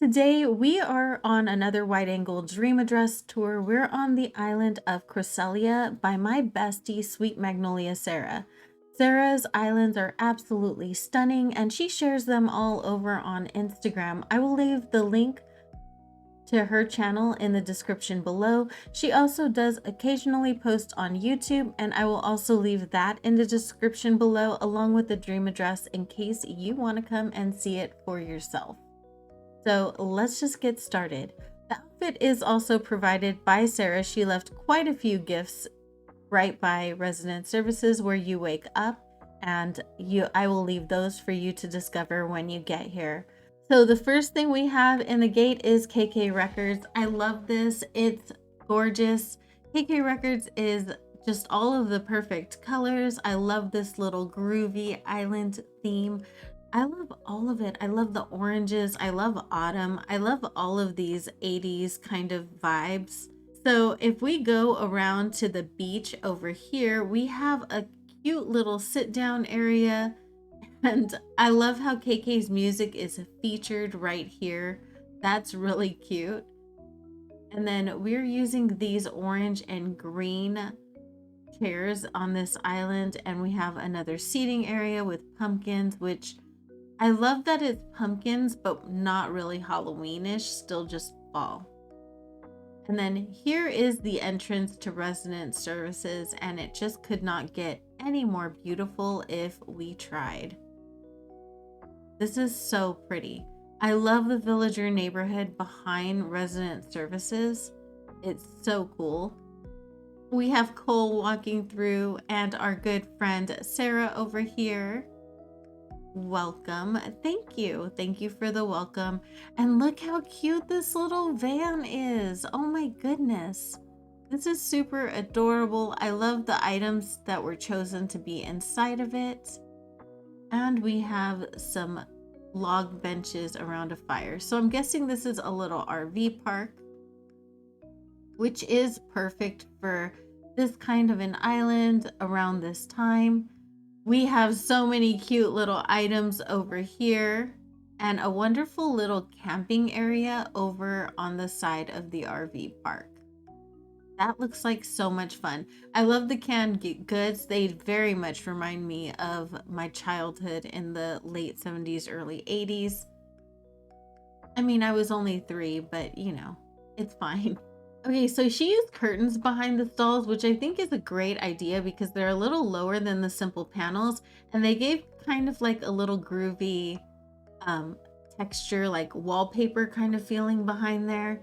Today, we are on another wide angle dream address tour. We're on the island of Cresselia by my bestie, Sweet Magnolia Sarah. Sarah's islands are absolutely stunning, and she shares them all over on Instagram. I will leave the link to her channel in the description below. She also does occasionally post on YouTube, and I will also leave that in the description below, along with the dream address in case you want to come and see it for yourself. So let's just get started. The outfit is also provided by Sarah. She left quite a few gifts right by resident services where you wake up, and I will leave those for you to discover when you get here. So the first thing we have in the gate is KK Records. I love this. It's gorgeous. KK Records is just all of the perfect colors. I love this little groovy island theme. I love all of it. I love the oranges. I love autumn. I love all of these 80s kind of vibes. So if we go around to the beach over here, we have a cute little sit down area. And I love how KK's music is featured right here. That's really cute. And then we're using these orange and green chairs on this island. And we have another seating area with pumpkins, which I love that it's pumpkins, but not really Halloweenish, still just fall. And then here is the entrance to resident services, and it just could not get any more beautiful if we tried. This is so pretty. I love the villager neighborhood behind resident services. It's so cool. We have Cole walking through and our good friend Sarah over here. Welcome. Thank you. Thank you for the welcome. And look how cute this little van is. Oh my goodness. This is super adorable. I love the items that were chosen to be inside of it. And we have some log benches around a fire. So I'm guessing this is a little RV park, which is perfect for this kind of an island around this time. We have so many cute little items over here and a wonderful little camping area over on the side of the RV park. That looks like so much fun. I love the canned goods. They very much remind me of my childhood in the late 70s, early 80s. I mean, I was only 3, but you know, it's fine. Okay, so she used curtains behind the stalls, which I think is a great idea because they're a little lower than the simple panels, and they gave kind of like a little groovy texture, like wallpaper kind of feeling behind there.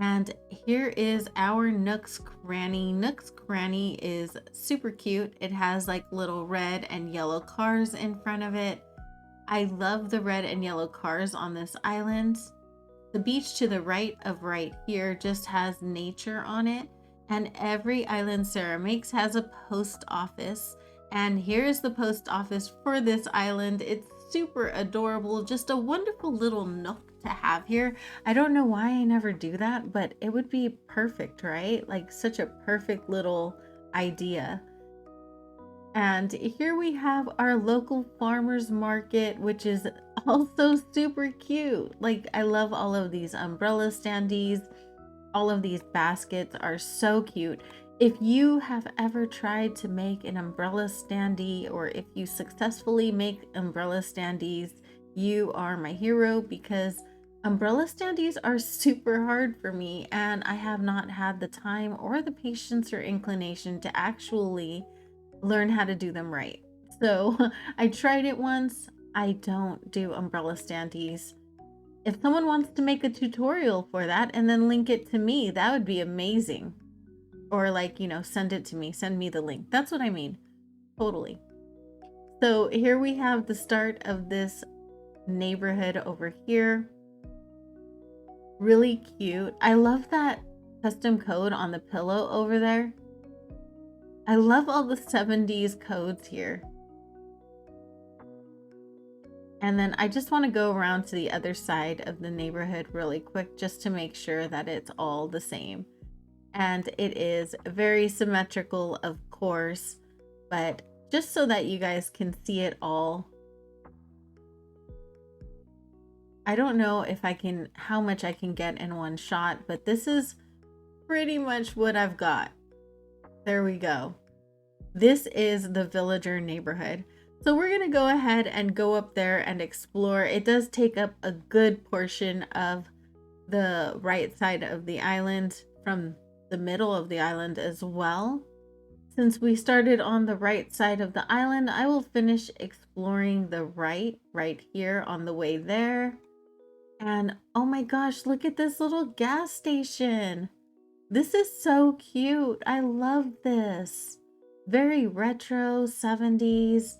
And here is our Nook's Cranny. Nook's Cranny is super cute. It has like little red and yellow cars in front of it. I love the red and yellow cars on this island. The beach to the right of right here just has nature on it, and every island Sarah makes has a post office. And here's the post office for this island. It's super adorable, just a wonderful little nook to have here. I don't know why I never do that, but it would be perfect, right? Like such a perfect little idea. And here we have our local farmers market, which is also super cute. Like, I love all of these umbrella standees. All of these baskets are so cute. If you have ever tried to make an umbrella standee, or if you successfully make umbrella standees, you are my hero, because umbrella standees are super hard for me, and I have not had the time or the patience or inclination to actually learn how to do them right. So I tried it once. I don't do umbrella standees. If someone wants to make a tutorial for that and then link it to me, that would be amazing. Or like, you know, send it to me, send me the link. That's what I mean. Totally. So here we have the start of this neighborhood over here. Really cute. I love that custom code on the pillow over there. I love all the 70s codes here. And then I just want to go around to the other side of the neighborhood really quick just to make sure that it's all the same. And it is very symmetrical, of course, but just so that you guys can see it all. I don't know if I can, how much I can get in one shot, but this is pretty much what I've got. There we go. This is the villager neighborhood. So we're going to go ahead and go up there and explore. It does take up a good portion of the right side of the island, from the middle of the island as well. Since we started on the right side of the island, I will finish exploring the right here on the way there. And oh my gosh, look at this little gas station. This is so cute. I love this. Very retro 70s.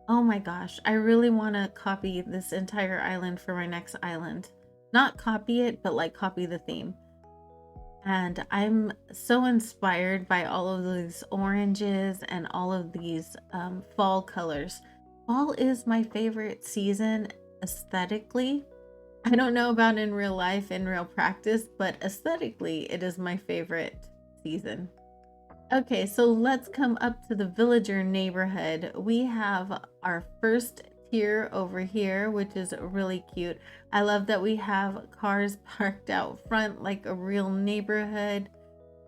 Oh my gosh, I really want to copy this entire island for my next island. Not copy it, but like copy the theme. And I'm so inspired by all of these oranges and all of these fall colors. Fall is my favorite season aesthetically. I don't know about in real life, in real practice, but aesthetically, it is my favorite season. Okay, so let's come up to the villager neighborhood. We have our first tier over here, which is really cute. I love that we have cars parked out front like a real neighborhood.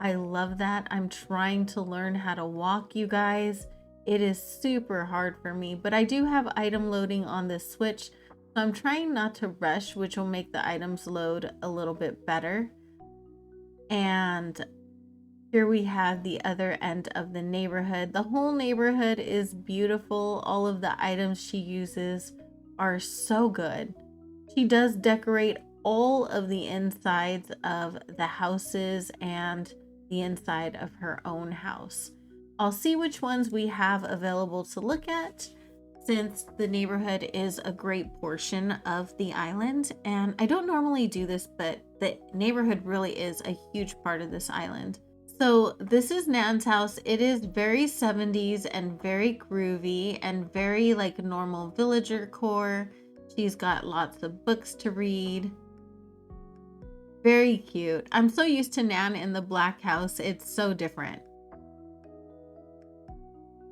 I love that. I'm trying to learn how to walk, you guys. It is super hard for me, but I do have item loading on this switch. So I'm trying not to rush, which will make the items load a little bit better. And here we have the other end of the neighborhood. The whole neighborhood is beautiful. All of the items she uses are so good. She does decorate all of the insides of the houses and the inside of her own house. I'll see which ones we have available to look at, since the neighborhood is a great portion of the island. And I don't normally do this, but the neighborhood really is a huge part of this island. So this is Nan's house. It is very 70s and very groovy and very like normal villager core. She's got lots of books to read. Very cute. I'm so used to Nan in the black house. It's so different.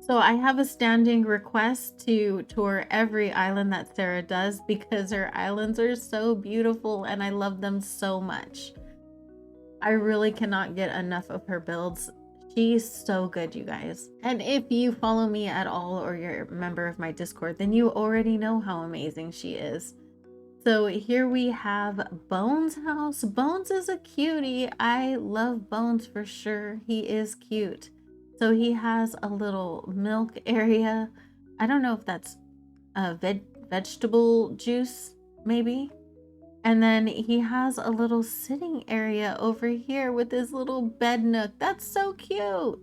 So I have a standing request to tour every island that Sarah does, because her islands are so beautiful and I love them so much. I really cannot get enough of her builds. She's so good, you guys. And if you follow me at all or you're a member of my Discord, then you already know how amazing she is. So here we have Bones' house. Bones is a cutie. I love Bones for sure. He is cute. So he has a little milk area. I don't know if that's a vegetable juice, maybe. And then he has a little sitting area over here with his little bed nook. That's so cute.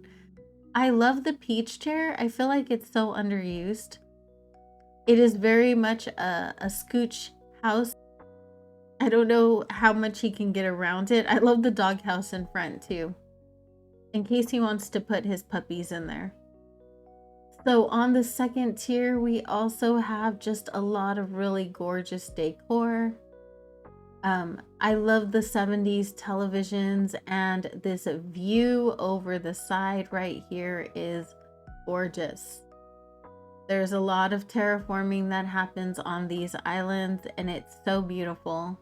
I love the peach chair. I feel like it's so underused. It is very much a scooch house. I don't know how much he can get around it. I love the dog house in front too, in case he wants to put his puppies in there. So on the second tier, we also have just a lot of really gorgeous decor. I love the 70s televisions, and this view over the side right here is gorgeous. There's a lot of terraforming that happens on these islands, and it's so beautiful.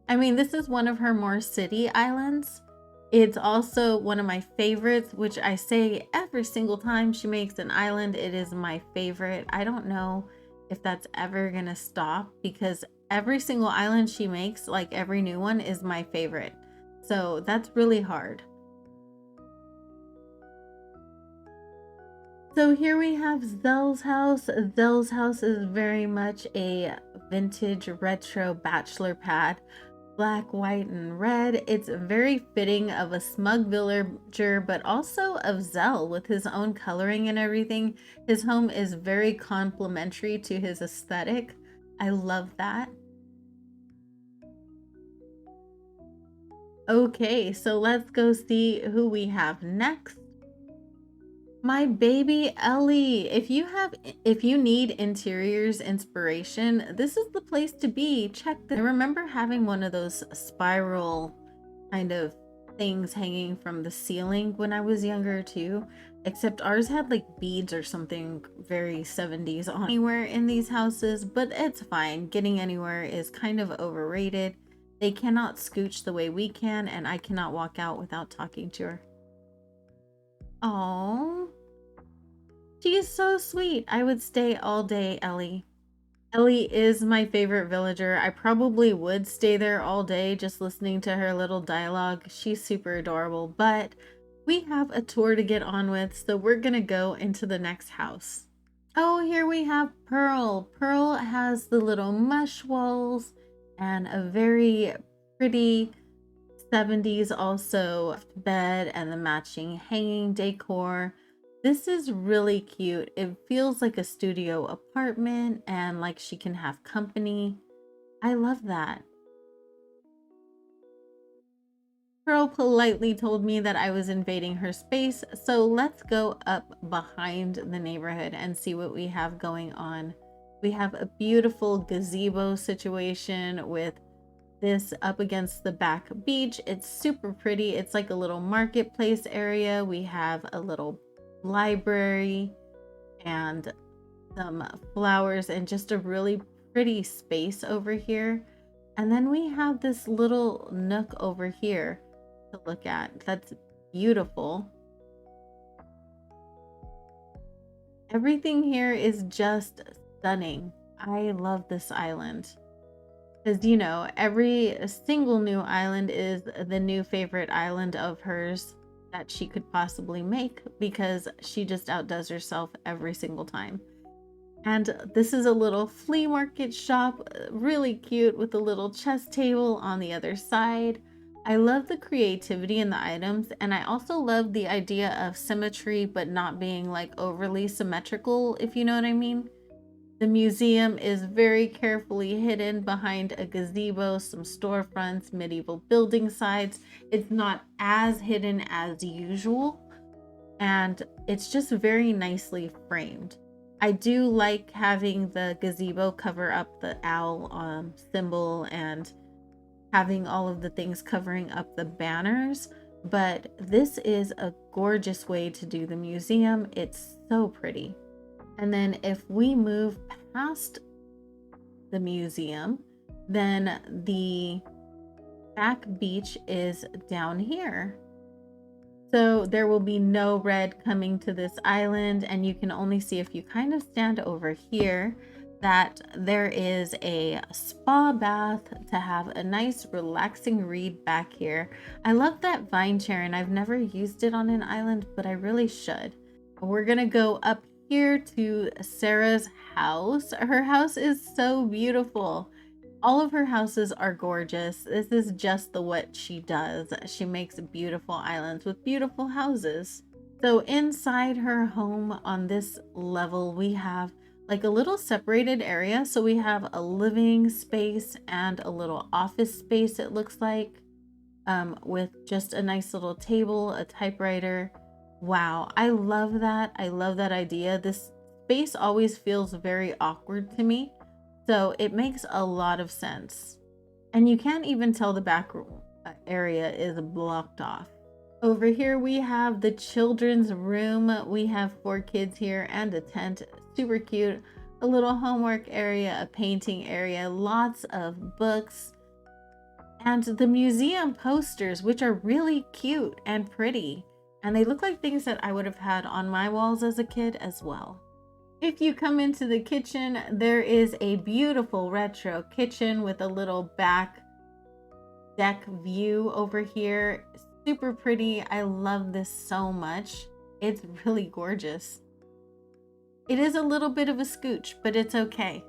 I mean, this is one of her more city islands. It's also one of my favorites, which I say every single time she makes an island, it is my favorite. I don't know if that's ever gonna stop, because every single island she makes, like every new one, is my favorite. So that's really hard. So here we have Zelle's house. Zelle's house is very much a vintage retro bachelor pad. Black, white, and red. It's very fitting of a smug villager, but also of Zelle with his own coloring and everything. His home is very complementary to his aesthetic. I love that. Okay, so let's go see who we have next. My baby Ellie. If you need interiors inspiration, this is the place to be. Check this. I remember having one of those spiral kind of things hanging from the ceiling when I was younger too, except ours had like beads or something very 70s on anywhere in these houses, but it's fine. Getting anywhere is kind of overrated. They cannot scooch the way we can, and I cannot walk out without talking to her. Oh, she is so sweet. I would stay all day, Ellie. Ellie is my favorite villager. I probably would stay there all day just listening to her little dialogue. She's super adorable, but we have a tour to get on with, so we're gonna go into the next house. Oh, here we have Pearl. Pearl has the little mush walls and a very pretty 70s also bed and the matching hanging decor. This is really cute. It feels like a studio apartment and like she can have company. I love that. Pearl politely told me that I was invading her space, so let's go up behind the neighborhood and see what we have going on. We have a beautiful gazebo situation with this up against the back beach. It's super pretty. It's like a little marketplace area. We have a little library and some flowers and just a really pretty space over here. And then we have this little nook over here to look at. That's beautiful. Everything here is just stunning. I love this island. Because, you know, every single new island is the new favorite island of hers that she could possibly make because she just outdoes herself every single time. And this is a little flea market shop, really cute with a little chess table on the other side. I love the creativity in the items, and I also love the idea of symmetry but not being like overly symmetrical, if you know what I mean. The museum is very carefully hidden behind a gazebo, some storefronts, medieval building sites. It's not as hidden as usual, and it's just very nicely framed. I do like having the gazebo cover up the owl symbol and having all of the things covering up the banners, but this is a gorgeous way to do the museum. It's so pretty. And then if we move past the museum, then the back beach is down here. So there will be no red coming to this island, and you can only see if you kind of stand over here that there is a spa bath to have a nice relaxing read back here. I love that vine chair, and I've never used it on an island, but I really should. We're gonna go up here to Sarah's house. Her house is so beautiful. All of her houses are gorgeous. This is just what she does. She makes beautiful islands with beautiful houses. So inside her home on this level, we have like a little separated area. So we have a living space and a little office space, it looks like, with just a nice little table, a typewriter. Wow, I love that. I love that idea. This space always feels very awkward to me, so it makes a lot of sense. And you can't even tell the back area is blocked off. Over here we have the children's room. We have 4 kids here and a tent. Super cute. A little homework area, a painting area, lots of books, and the museum posters, which are really cute and pretty. And they look like things that I would have had on my walls as a kid as well. If you come into the kitchen, there is a beautiful retro kitchen with a little back deck view over here. Super pretty. I love this so much. It's really gorgeous. It is a little bit of a scooch, but it's okay.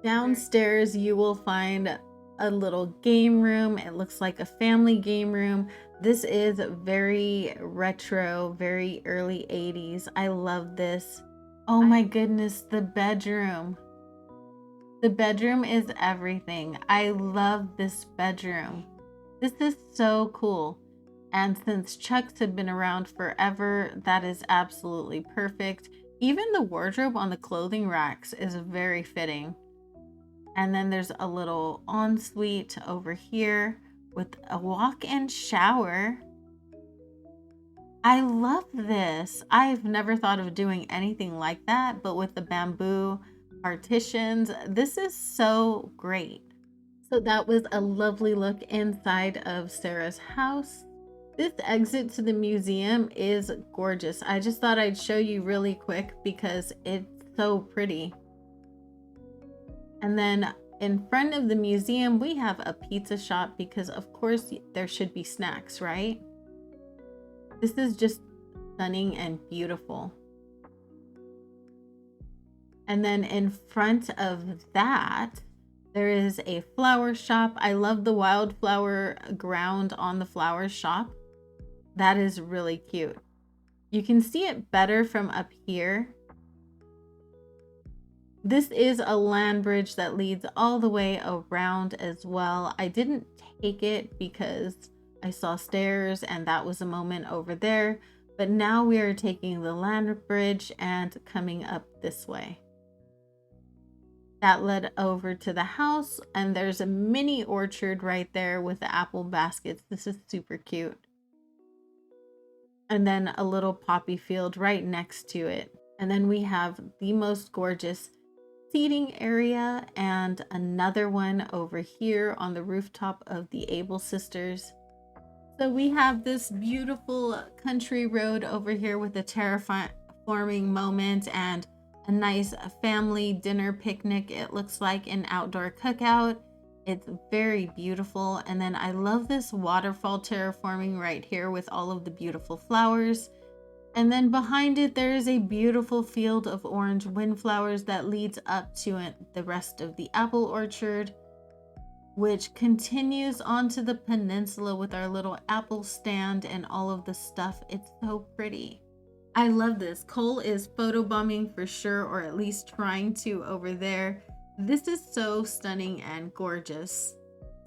Downstairs, you will find a little game room. It looks like a family game room. This is very retro, very early 80s. I love this. Oh my goodness, the bedroom. The bedroom is everything. I love this bedroom. This is so cool. And since Chucks have been around forever, that is absolutely perfect. Even the wardrobe on the clothing racks is very fitting. And then there's a little ensuite over here with a walk-in shower. I love this. I've never thought of doing anything like that, but with the bamboo partitions, this is so great. So that was a lovely look inside of Sarah's house. This exit to the museum is gorgeous. I just thought I'd show you really quick because it's so pretty. And then in front of the museum, we have a pizza shop because of course there should be snacks, right? This is just stunning and beautiful. And then in front of that, there is a flower shop. I love the wildflower ground on the flower shop. That is really cute. You can see it better from up here. This is a land bridge that leads all the way around as well. I didn't take it because I saw stairs and that was a moment over there. But now we are taking the land bridge and coming up this way. That led over to the house, and there's a mini orchard right there with the apple baskets. This is super cute. And then a little poppy field right next to it. And then we have the most gorgeous seating area and another one over here on the rooftop of the Able sisters. So we have this beautiful country road over here with a terraforming moment and a nice family dinner picnic. It looks like an outdoor cookout. It's very beautiful. And then I love this waterfall terraforming right here with all of the beautiful flowers. And then behind it, there is a beautiful field of orange windflowers that leads up to the rest of the apple orchard, which continues onto the peninsula with our little apple stand and all of the stuff. It's so pretty. I love this. Cole is photobombing for sure, or at least trying to over there. This is so stunning and gorgeous.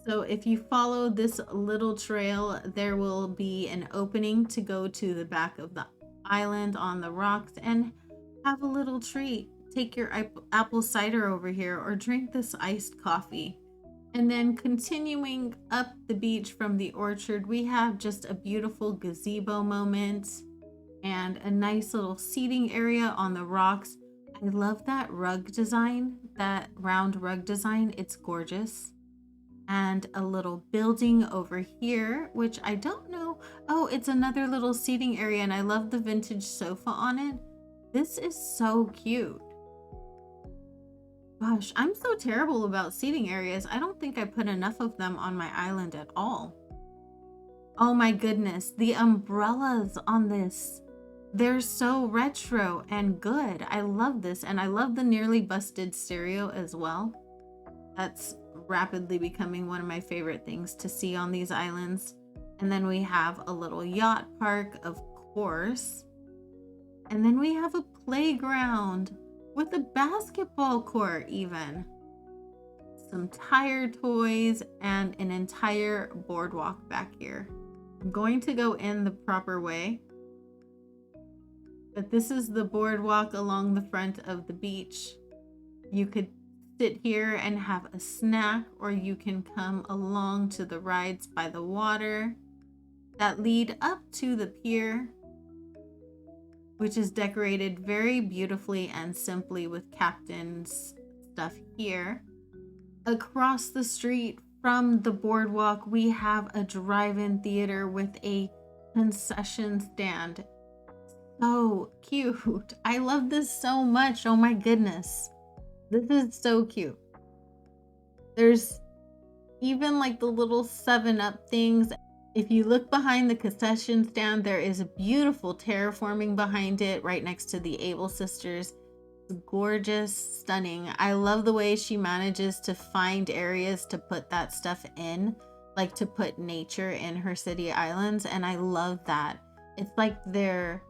So if you follow this little trail, there will be an opening to go to the back of the island on the rocks and have a little treat. Take your apple cider over here or drink this iced coffee. And then continuing up the beach from the orchard, we have just a beautiful gazebo moment and a nice little seating area on the rocks. I love that rug design, that round rug design. It's gorgeous. And a little building over here, which I don't know. Oh, it's another little seating area, and I love the vintage sofa on it. This is so cute. Gosh, I'm so terrible about seating areas. I don't think I put enough of them on my island at all. Oh my goodness, the umbrellas on this. They're so retro and good. I love this, and I love the nearly busted stereo as well. That's rapidly becoming one of my favorite things to see on these islands. And then we have a little yacht park, of course. And then we have a playground with a basketball court even. Some tire toys and an entire boardwalk back here. I'm going to go in the proper way. But this is the boardwalk along the front of the beach. You could sit here and have a snack, or you can come along to the rides by the water that lead up to the pier, which is decorated very beautifully and simply with captain's stuff here. Across the street from the boardwalk, we have a drive-in theater with a concession stand. So cute. I love this so much. Oh my goodness. This is so cute. There's even like the little 7-Up things. If you look behind the concession stand, there is a beautiful terraforming behind it right next to the Able sisters. It's gorgeous, stunning. I love the way she manages to find areas to put that stuff in, like to put nature in her city islands. And I love that. It's like they're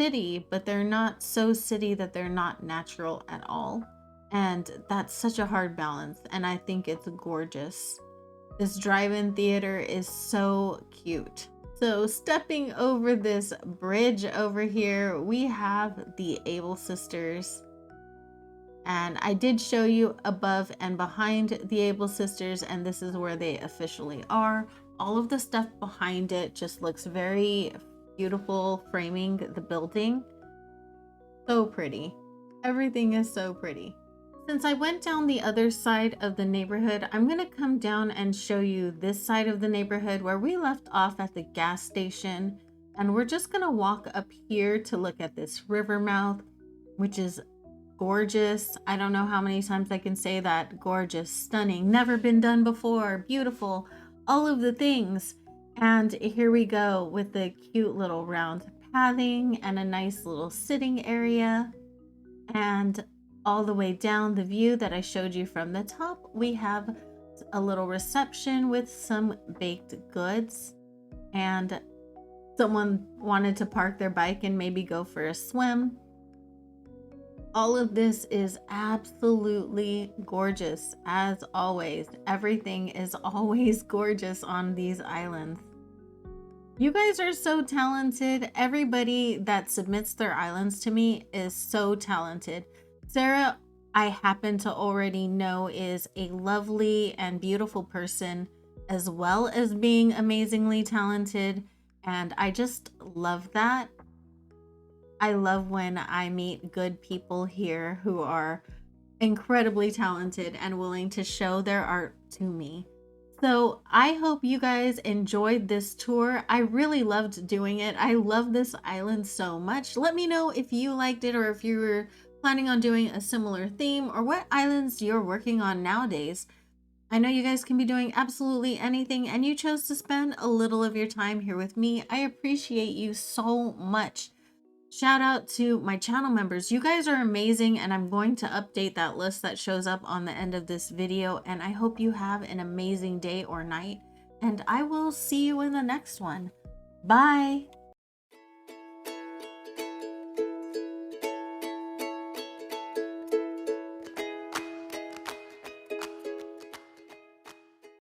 city, but they're not so city that they're not natural at all. And that's such a hard balance, and I think it's gorgeous. This drive-in theater is so cute. So stepping over this bridge over here, we have the Able sisters. And I did show you above and behind the Able sisters, and this is where they officially are. All of the stuff behind it just looks very beautiful framing the building. So pretty. Everything is so pretty. Since I went down the other side of the neighborhood, I'm going to come down and show you this side of the neighborhood where we left off at the gas station. And we're just going to walk up here to look at this river mouth, which is gorgeous. I don't know how many times I can say that. Gorgeous, stunning, never been done before, beautiful, all of the things. And here we go with the cute little round pathing and a nice little sitting area. And all the way down the view that I showed you from the top, we have a little reception with some baked goods, and someone wanted to park their bike and maybe go for a swim. All of this is absolutely gorgeous, as always. Everything is always gorgeous on these islands. You guys are so talented. Everybody that submits their islands to me is so talented. Sarah, I happen to already know, is a lovely and beautiful person, as well as being amazingly talented. And I just love that. I love when I meet good people here who are incredibly talented and willing to show their art to me. So I hope you guys enjoyed this tour. I really loved doing it. I love this island so much. Let me know if you liked it, or if you were planning on doing a similar theme, or what islands you're working on nowadays. I know you guys can be doing absolutely anything, and you chose to spend a little of your time here with me. I appreciate you so much. Shout out to my channel members. You guys are amazing, and I'm going to update that list that shows up on the end of this video. And I hope you have an amazing day or night, and I will see you in the next one. Bye.